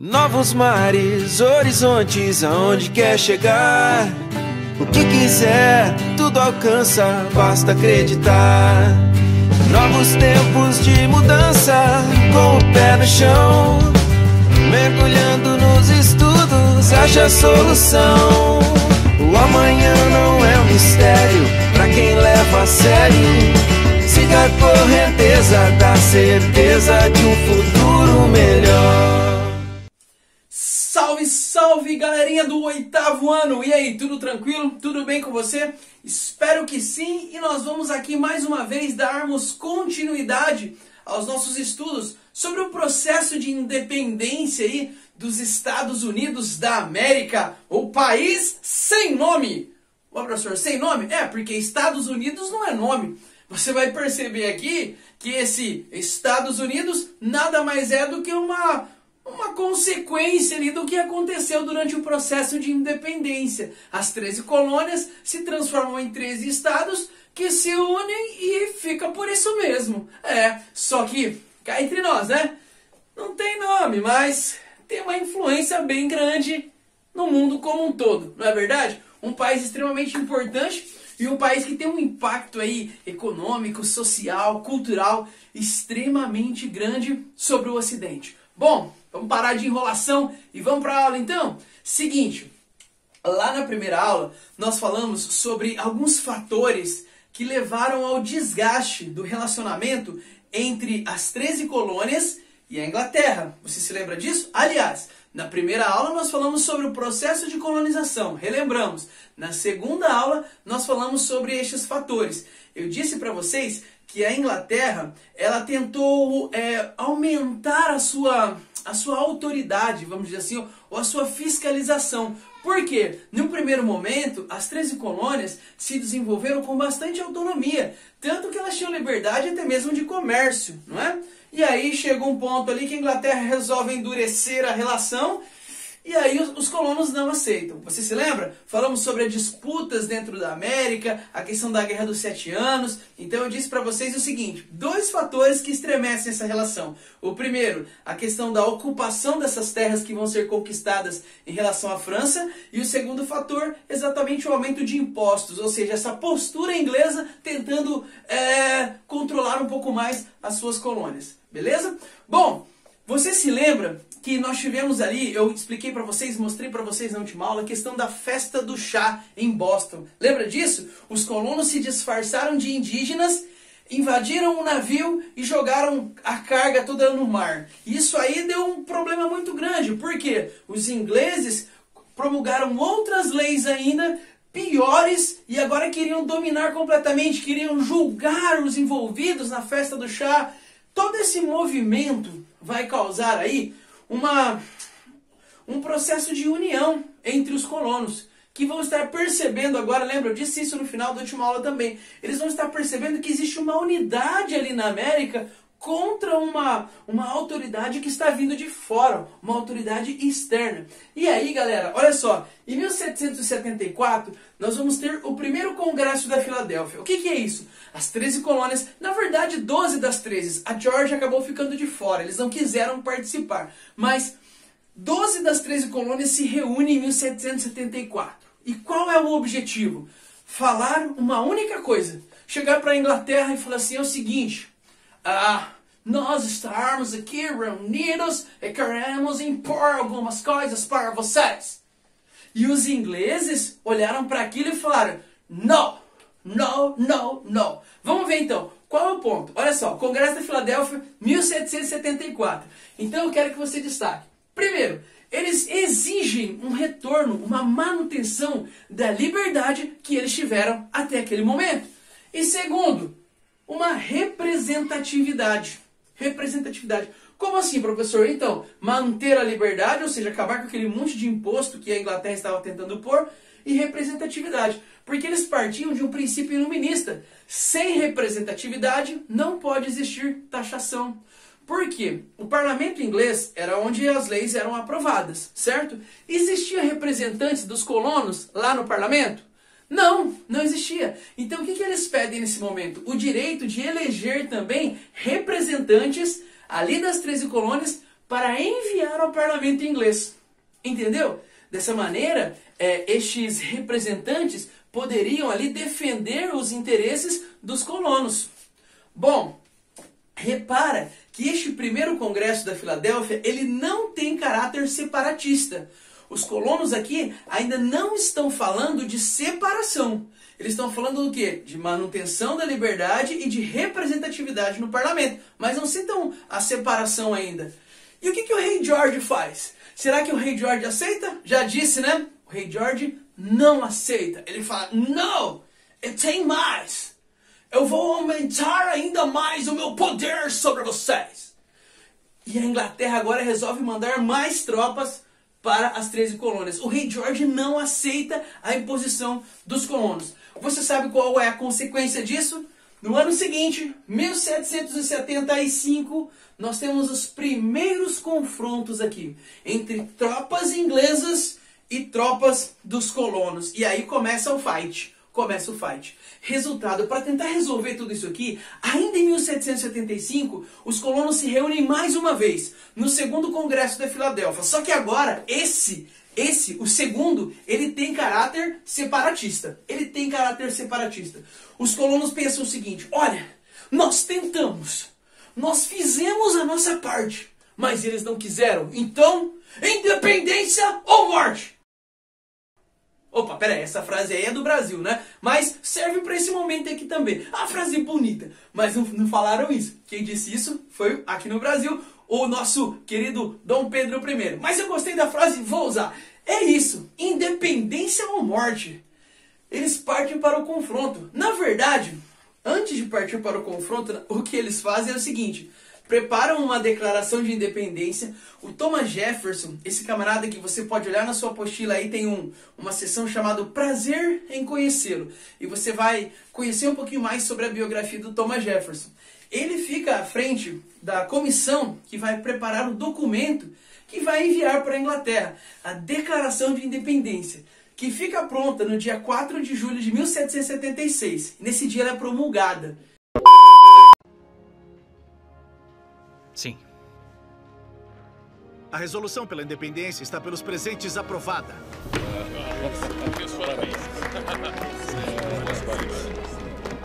Novos mares, horizontes, aonde quer chegar. O que quiser, tudo alcança, basta acreditar. Novos tempos de mudança, com o pé no chão. Mergulhando nos estudos, acha a solução. O amanhã não é um mistério, pra quem leva a sério. Siga a correnteza da certeza de um futuro melhor. Salve, salve, galerinha do 8º ano! E aí, tudo tranquilo? Tudo bem com você? Espero que sim, e nós vamos aqui mais uma vez darmos continuidade aos nossos estudos sobre o processo de independência aí dos Estados Unidos da América, o país sem nome. Ô, professor, sem nome? É, porque Estados Unidos não é nome. Você vai perceber aqui que esse Estados Unidos nada mais é do que uma consequência ali do que aconteceu durante o processo de independência. As 13 colônias se transformam em 13 estados que se unem e fica por isso mesmo. Só que, cá entre nós, né? Não tem nome, mas tem uma influência bem grande no mundo como um todo, não é verdade? Um país extremamente importante e um país que tem um impacto aí econômico, social, cultural extremamente grande sobre o Ocidente. Bom, vamos parar de enrolação e vamos para a aula então? Seguinte, lá na primeira aula nós falamos sobre alguns fatores que levaram ao desgaste do relacionamento entre as 13 colônias e a Inglaterra. Você se lembra disso? Aliás, na primeira aula nós falamos sobre o processo de colonização, relembramos. Na segunda aula nós falamos sobre estes fatores. Eu disse para vocês que a Inglaterra ela tentou aumentar a sua autoridade, vamos dizer assim, ou a sua fiscalização. Por quê? No primeiro momento, as 13 colônias se desenvolveram com bastante autonomia, tanto que elas tinham liberdade até mesmo de comércio, não é? E aí chegou um ponto ali que a Inglaterra resolve endurecer a relação e aí os colonos não aceitam. Você se lembra? Falamos sobre as disputas dentro da América, a questão da Guerra dos 7 Anos. Então eu disse para vocês o seguinte, dois fatores que estremecem essa relação. O primeiro, a questão da ocupação dessas terras que vão ser conquistadas em relação à França. E o segundo fator, exatamente o aumento de impostos, ou seja, essa postura inglesa tentando controlar um pouco mais as suas colônias. Beleza? Bom, você se lembra que nós tivemos ali, eu expliquei para vocês, mostrei para vocês na última aula, a questão da festa do chá em Boston. Lembra disso? Os colonos se disfarçaram de indígenas, invadiram o navio e jogaram a carga toda no mar. Isso aí deu um problema muito grande, porque os ingleses promulgaram outras leis ainda piores e agora queriam dominar completamente, queriam julgar os envolvidos na festa do chá. Todo esse movimento vai causar aí um processo de união entre os colonos, que vão estar percebendo agora, lembra, eu disse isso no final da última aula também, eles vão estar percebendo que existe uma unidade ali na América contra uma autoridade que está vindo de fora, uma autoridade externa. E aí, galera, olha só, em 1774, nós vamos ter o primeiro Congresso da Filadélfia. O que é isso? As 13 colônias, na verdade 12 das 13, a Geórgia acabou ficando de fora, eles não quiseram participar, mas 12 das 13 colônias se reúnem em 1774. E qual é o objetivo? Falar uma única coisa, chegar para a Inglaterra e falar assim, é o seguinte, nós estamos aqui reunidos e queremos impor algumas coisas para vocês. E os ingleses olharam para aquilo e falaram, não, não, não, não. Vamos ver então, qual é o ponto? Olha só, Congresso da Filadélfia, 1774. Então eu quero que você destaque. Primeiro, eles exigem um retorno, uma manutenção da liberdade que eles tiveram até aquele momento. E segundo, uma representatividade. Representatividade. Como assim, professor? Então, manter a liberdade, ou seja, acabar com aquele monte de imposto que a Inglaterra estava tentando pôr, e representatividade. Porque eles partiam de um princípio iluminista. Sem representatividade, não pode existir taxação. Por quê? O parlamento inglês era onde as leis eram aprovadas, certo? Existia representantes dos colonos lá no parlamento? Não, não existia. Então o que eles pedem nesse momento? O direito de eleger também representantes ali das 13 colônias para enviar ao parlamento inglês. Entendeu? Dessa maneira, estes representantes poderiam ali defender os interesses dos colonos. Bom, repara que este primeiro congresso da Filadélfia, ele não tem caráter separatista. Os colonos aqui ainda não estão falando de separação. Eles estão falando do quê? De manutenção da liberdade e de representatividade no parlamento. Mas não citam a separação ainda. E o que o rei George faz? Será que o rei George aceita? Já disse, né? O rei George não aceita. Ele fala, não, tem mais. Eu vou aumentar ainda mais o meu poder sobre vocês. E a Inglaterra agora resolve mandar mais tropas para as 13 colônias. O rei George não aceita a imposição dos colonos. Você sabe qual é a consequência disso? No ano seguinte, 1775, nós temos os primeiros confrontos aqui entre tropas inglesas e tropas dos colonos. E aí começa o fight. Resultado, para tentar resolver tudo isso aqui, ainda em 1775, os colonos se reúnem mais uma vez, no segundo congresso da Filadélfia. Só que agora, o segundo, ele tem caráter separatista. Os colonos pensam o seguinte, olha, nós tentamos, nós fizemos a nossa parte, mas eles não quiseram. Então, independência ou morte? Opa, peraí, essa frase aí é do Brasil, né? Mas serve para esse momento aqui também. A frase bonita, mas não falaram isso. Quem disse isso foi aqui no Brasil o nosso querido Dom Pedro I. Mas eu gostei da frase, vou usar. É isso, independência ou morte. Eles partem para o confronto. Na verdade, antes de partir para o confronto, o que eles fazem é o seguinte: preparam uma declaração de independência. O Thomas Jefferson, esse camarada que você pode olhar na sua apostila aí, tem uma seção chamada Prazer em Conhecê-lo. E você vai conhecer um pouquinho mais sobre a biografia do Thomas Jefferson. Ele fica à frente da comissão que vai preparar o documento que vai enviar para a Inglaterra, a Declaração de Independência, que fica pronta no dia 4 de julho de 1776. Nesse dia ela é promulgada. Sim. A resolução pela independência está pelos presentes aprovada. Meus parabéns.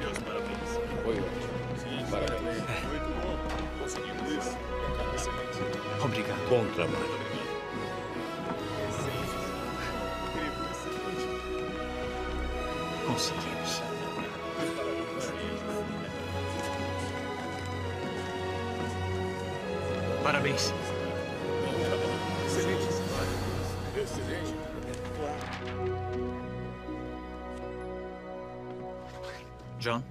Meus parabéns. Foi ótimo. Parabéns. Muito bom. Conseguimos isso. Excelente. Obrigado. Bom trabalho. Conseguimos. Parabéns. Excelente. Excelente. John?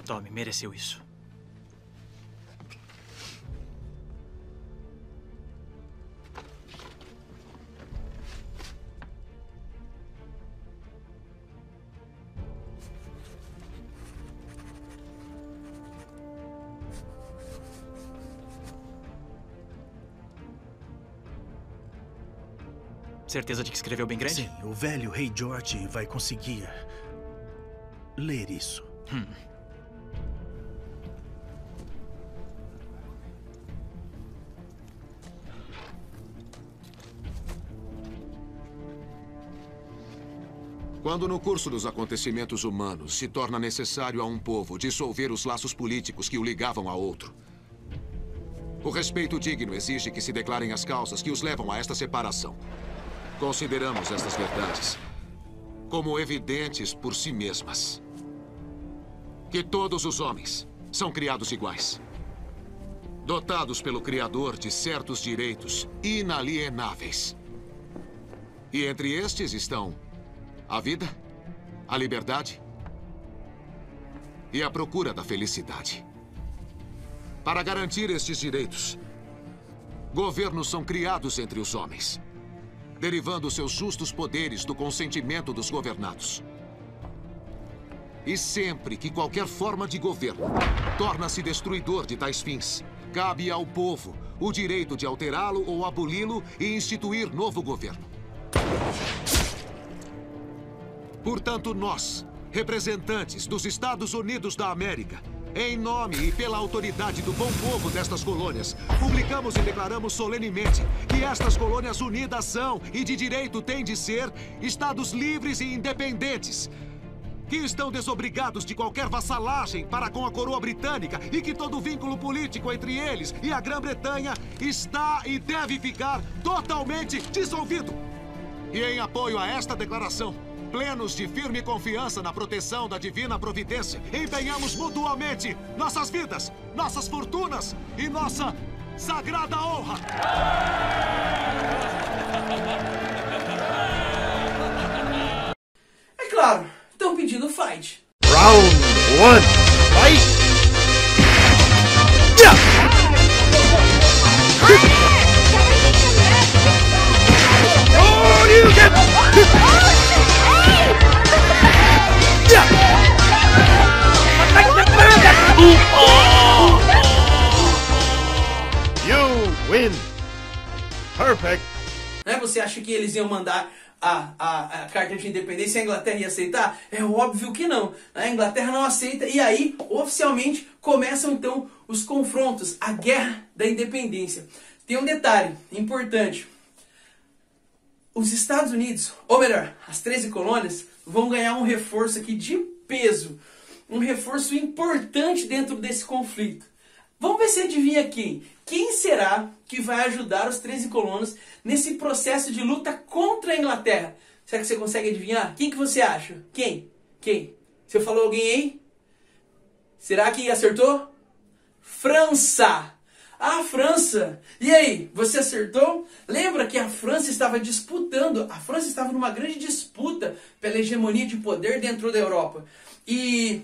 Tommy mereceu isso. Certeza de que escreveu bem grande? Sim, o velho rei George vai conseguir ler isso. Quando no curso dos acontecimentos humanos se torna necessário a um povo dissolver os laços políticos que o ligavam a outro, o respeito digno exige que se declarem as causas que os levam a esta separação. Consideramos estas verdades como evidentes por si mesmas. Que todos os homens são criados iguais, dotados pelo Criador de certos direitos inalienáveis. E entre estes estão a vida, a liberdade e a procura da felicidade. Para garantir estes direitos, governos são criados entre os homens, derivando seus justos poderes do consentimento dos governados. E sempre que qualquer forma de governo torna-se destruidor de tais fins, cabe ao povo o direito de alterá-lo ou aboli-lo e instituir novo governo. Portanto, nós, representantes dos Estados Unidos da América, em nome e pela autoridade do bom povo destas colônias, publicamos e declaramos solenemente que estas colônias unidas são, e de direito têm de ser, estados livres e independentes, que estão desobrigados de qualquer vassalagem para com a coroa britânica e que todo vínculo político entre eles e a Grã-Bretanha está e deve ficar totalmente dissolvido. E em apoio a esta declaração, plenos de firme confiança na proteção da divina providência, empenhamos mutuamente nossas vidas, nossas fortunas e nossa sagrada honra. É claro, estão pedindo fight. Round 1, fight! You win. Perfect. Né? Você acha que eles iam mandar a carta de independência e a Inglaterra ia aceitar? É óbvio que não. A Inglaterra não aceita e aí, oficialmente, começam então os confrontos, a guerra da independência. Tem um detalhe importante. Os Estados Unidos, ou melhor, as 13 colônias, vão ganhar um reforço aqui de peso. Um reforço importante dentro desse conflito. Vamos ver se adivinha quem. Quem será que vai ajudar os 13 colônias nesse processo de luta contra a Inglaterra? Será que você consegue adivinhar? Quem que você acha? Quem? Quem? Você falou alguém aí? Será que acertou? França! A França! E aí, você acertou? Lembra que a França estava disputando, a França estava numa grande disputa pela hegemonia de poder dentro da Europa. E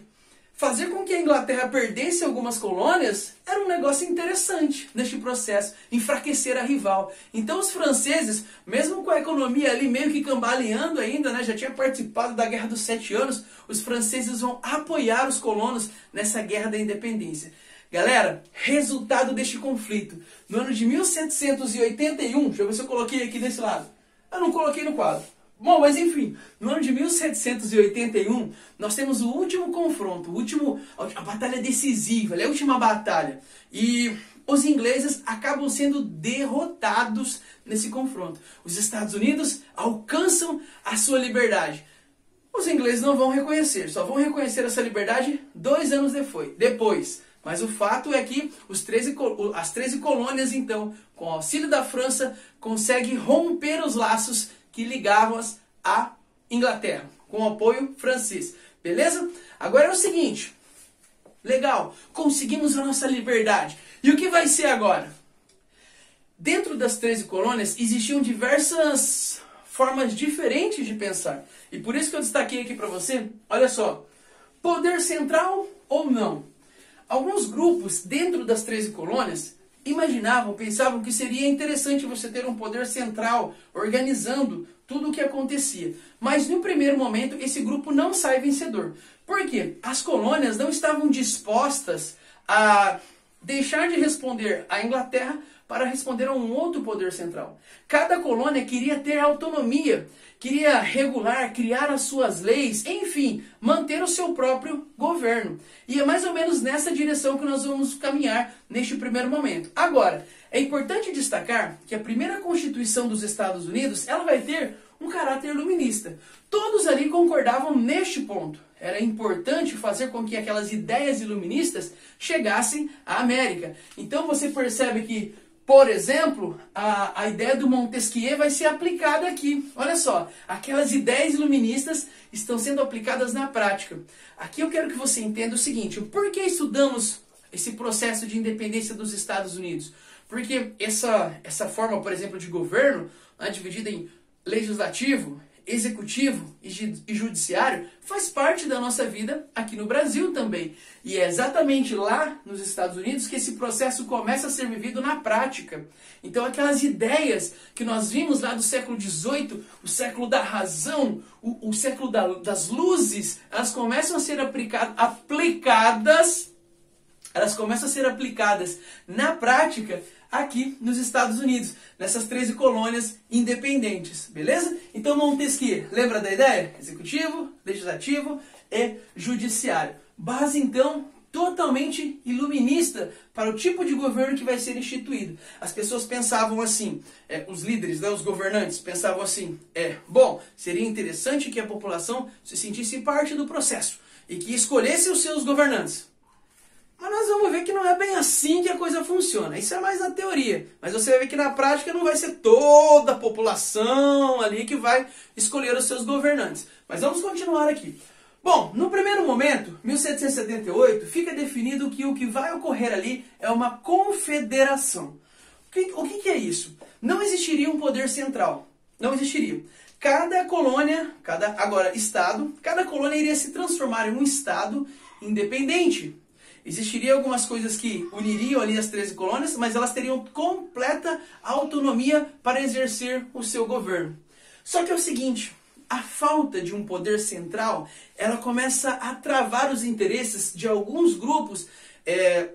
fazer com que a Inglaterra perdesse algumas colônias era um negócio interessante neste processo, enfraquecer a rival. Então os franceses, mesmo com a economia ali meio que cambaleando ainda, né, já tinha participado da Guerra dos 7 Anos, os franceses vão apoiar os colonos nessa Guerra da Independência. Galera, resultado deste conflito. No ano de 1781, deixa eu ver se eu coloquei aqui desse lado. Eu não coloquei no quadro. Bom, mas enfim, no ano de 1781, nós temos o último confronto, a batalha decisiva, a última batalha. E os ingleses acabam sendo derrotados nesse confronto. Os Estados Unidos alcançam a sua liberdade. Os ingleses não vão reconhecer, só vão reconhecer essa liberdade 2 anos depois. Mas o fato é que as 13 colônias, então, com o auxílio da França, conseguem romper os laços que ligavam-as à Inglaterra, com o apoio francês. Beleza? Agora é o seguinte. Legal, conseguimos a nossa liberdade. E o que vai ser agora? Dentro das 13 colônias existiam diversas formas diferentes de pensar. E por isso que eu destaquei aqui para você, olha só, poder central ou não? Alguns grupos dentro das 13 colônias pensavam que seria interessante você ter um poder central organizando tudo o que acontecia. Mas no primeiro momento esse grupo não sai vencedor. Por quê? As colônias não estavam dispostas a deixar de responder à Inglaterra para responder a um outro poder central. Cada colônia queria ter autonomia, queria regular, criar as suas leis, enfim, manter o seu próprio governo. E é mais ou menos nessa direção que nós vamos caminhar neste primeiro momento. Agora, é importante destacar que a primeira Constituição dos Estados Unidos, ela vai ter um caráter iluminista. Todos ali concordavam neste ponto. Era importante fazer com que aquelas ideias iluministas chegassem à América. Então você percebe que, por exemplo, a ideia do Montesquieu vai ser aplicada aqui. Olha só, aquelas ideias iluministas estão sendo aplicadas na prática. Aqui eu quero que você entenda o seguinte, por que estudamos esse processo de independência dos Estados Unidos? Porque essa forma, por exemplo, de governo, né, dividida em legislativo, executivo e judiciário, faz parte da nossa vida aqui no Brasil também. E é exatamente lá nos Estados Unidos que esse processo começa a ser vivido na prática. Então aquelas ideias que nós vimos lá do século XVIII, o século da razão, o século das luzes, elas começam a ser aplicadas na prática aqui nos Estados Unidos, nessas 13 colônias independentes, beleza? Então Montesquieu, lembra da ideia? Executivo, legislativo, e judiciário. Base, então, totalmente iluminista para o tipo de governo que vai ser instituído. As pessoas pensavam assim, os líderes, né, os governantes, pensavam assim, bom, seria interessante que a população se sentisse parte do processo e que escolhesse os seus governantes. Mas nós vamos ver que não é bem assim que a coisa funciona. Isso é mais na teoria. Mas você vai ver que na prática não vai ser toda a população ali que vai escolher os seus governantes. Mas vamos continuar aqui. Bom, no primeiro momento, 1778, fica definido que o que vai ocorrer ali é uma confederação. O que é isso? Não existiria um poder central. Não existiria. Cada colônia, cada colônia iria se transformar em um estado independente. Existiriam algumas coisas que uniriam ali as 13 colônias, mas elas teriam completa autonomia para exercer o seu governo. Só que é o seguinte, a falta de um poder central, ela começa a travar os interesses de alguns grupos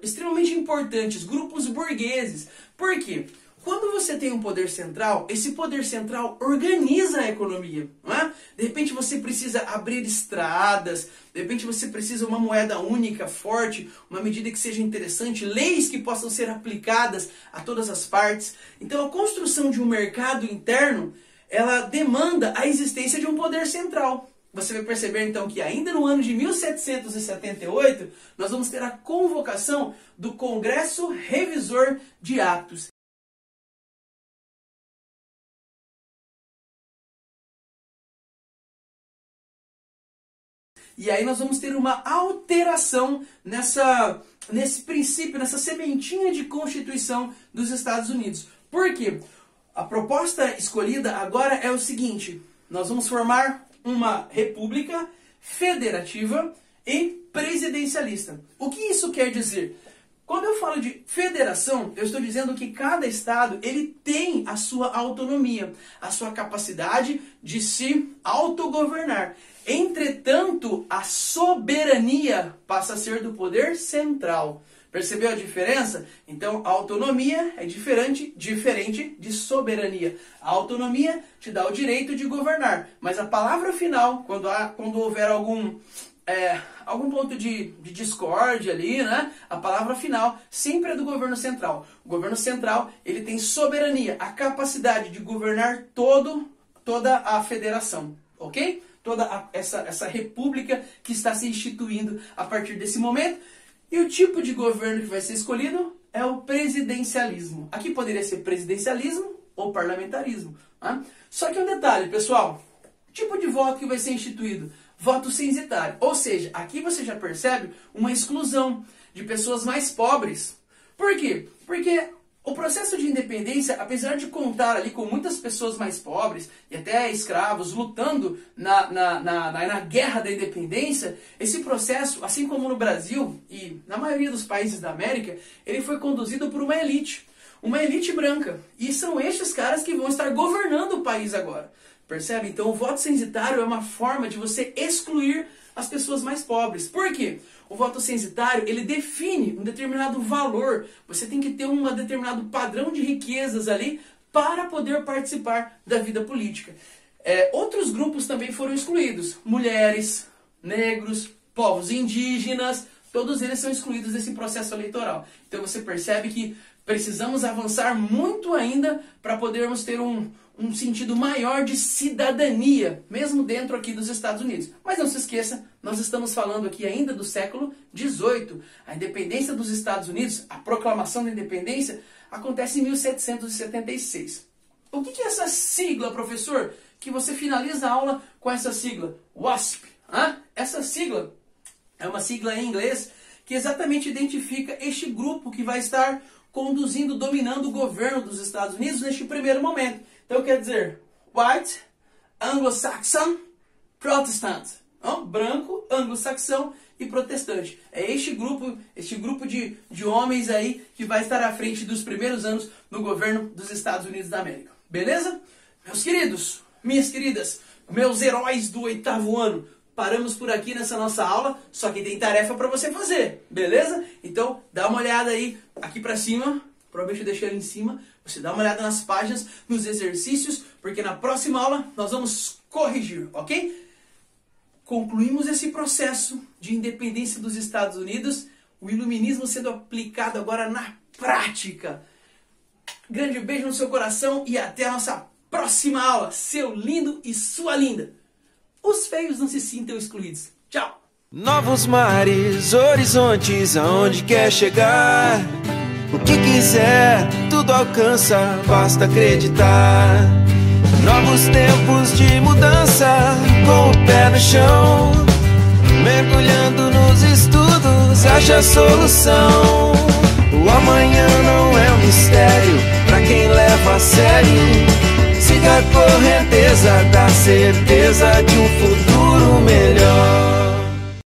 extremamente importantes, grupos burgueses. Por quê? Quando você tem um poder central, esse poder central organiza a economia, não é? De repente você precisa abrir estradas, de repente você precisa uma moeda única, forte, uma medida que seja interessante, leis que possam ser aplicadas a todas as partes. Então a construção de um mercado interno, ela demanda a existência de um poder central. Você vai perceber então que ainda no ano de 1778, nós vamos ter a convocação do Congresso Revisor de Atos. E aí nós vamos ter uma alteração nesse princípio, nessa sementinha de Constituição dos Estados Unidos. Por quê? A proposta escolhida agora é o seguinte, nós vamos formar uma república federativa e presidencialista. O que isso quer dizer? Quando eu falo de federação, eu estou dizendo que cada estado ele tem a sua autonomia, a sua capacidade de se autogovernar. Entretanto, a soberania passa a ser do poder central. Percebeu a diferença? Então, a autonomia é diferente de soberania. A autonomia te dá o direito de governar, mas a palavra final, quando houver algum ponto de discórdia ali, né? A palavra final sempre é do governo central. O governo central ele tem soberania, a capacidade de governar toda a federação, ok? Toda essa república que está se instituindo a partir desse momento. E o tipo de governo que vai ser escolhido é o presidencialismo. Aqui poderia ser presidencialismo ou parlamentarismo. Né? Só que um detalhe, pessoal. O tipo de voto que vai ser instituído? Voto censitário. Ou seja, aqui você já percebe uma exclusão de pessoas mais pobres. Por quê? Porque o processo de independência, apesar de contar ali com muitas pessoas mais pobres e até escravos lutando na guerra da independência, esse processo, assim como no Brasil e na maioria dos países da América, ele foi conduzido por uma elite branca. E são estes caras que vão estar governando o país agora. Percebe? Então o voto censitário é uma forma de você excluir as pessoas mais pobres. Por quê? O voto censitário, ele define um determinado valor. Você tem que ter um determinado padrão de riquezas ali para poder participar da vida política. Outros grupos também foram excluídos. Mulheres, negros, povos indígenas, todos eles são excluídos desse processo eleitoral. Então você percebe que precisamos avançar muito ainda para podermos ter um sentido maior de cidadania, mesmo dentro aqui dos Estados Unidos. Mas não se esqueça, nós estamos falando aqui ainda do século XVIII. A independência dos Estados Unidos, a proclamação da independência, acontece em 1776. O que é essa sigla, professor? Que você finaliza a aula com essa sigla, WASP. Essa sigla é uma sigla em inglês que exatamente identifica este grupo que vai estar conduzindo, dominando o governo dos Estados Unidos neste primeiro momento. Então quer dizer, White, Anglo-Saxon, Protestant. Então, branco, anglo-saxão e protestante. É este grupo de homens aí que vai estar à frente dos primeiros anos no governo dos Estados Unidos da América. Beleza? Meus queridos, minhas queridas, meus heróis do 8º ano, paramos por aqui nessa nossa aula, só que tem tarefa para você fazer, beleza? Então, dá uma olhada aí, aqui para cima, provavelmente eu deixei ali em cima, você dá uma olhada nas páginas, nos exercícios, porque na próxima aula nós vamos corrigir, ok? concluímos esse processo de independência dos Estados Unidos, o iluminismo sendo aplicado agora na prática. Grande beijo no seu coração e até a nossa próxima aula, seu lindo e sua linda. Os feios não se sintam excluídos. Tchau! Novos mares, horizontes, aonde quer chegar. O que quiser, tudo alcança, basta acreditar. Novos tempos de mudança, com o pé no chão. Mergulhando nos estudos, acha a solução. O amanhã não é um mistério pra quem leva a sério. Siga a correnteza da certeza de um futuro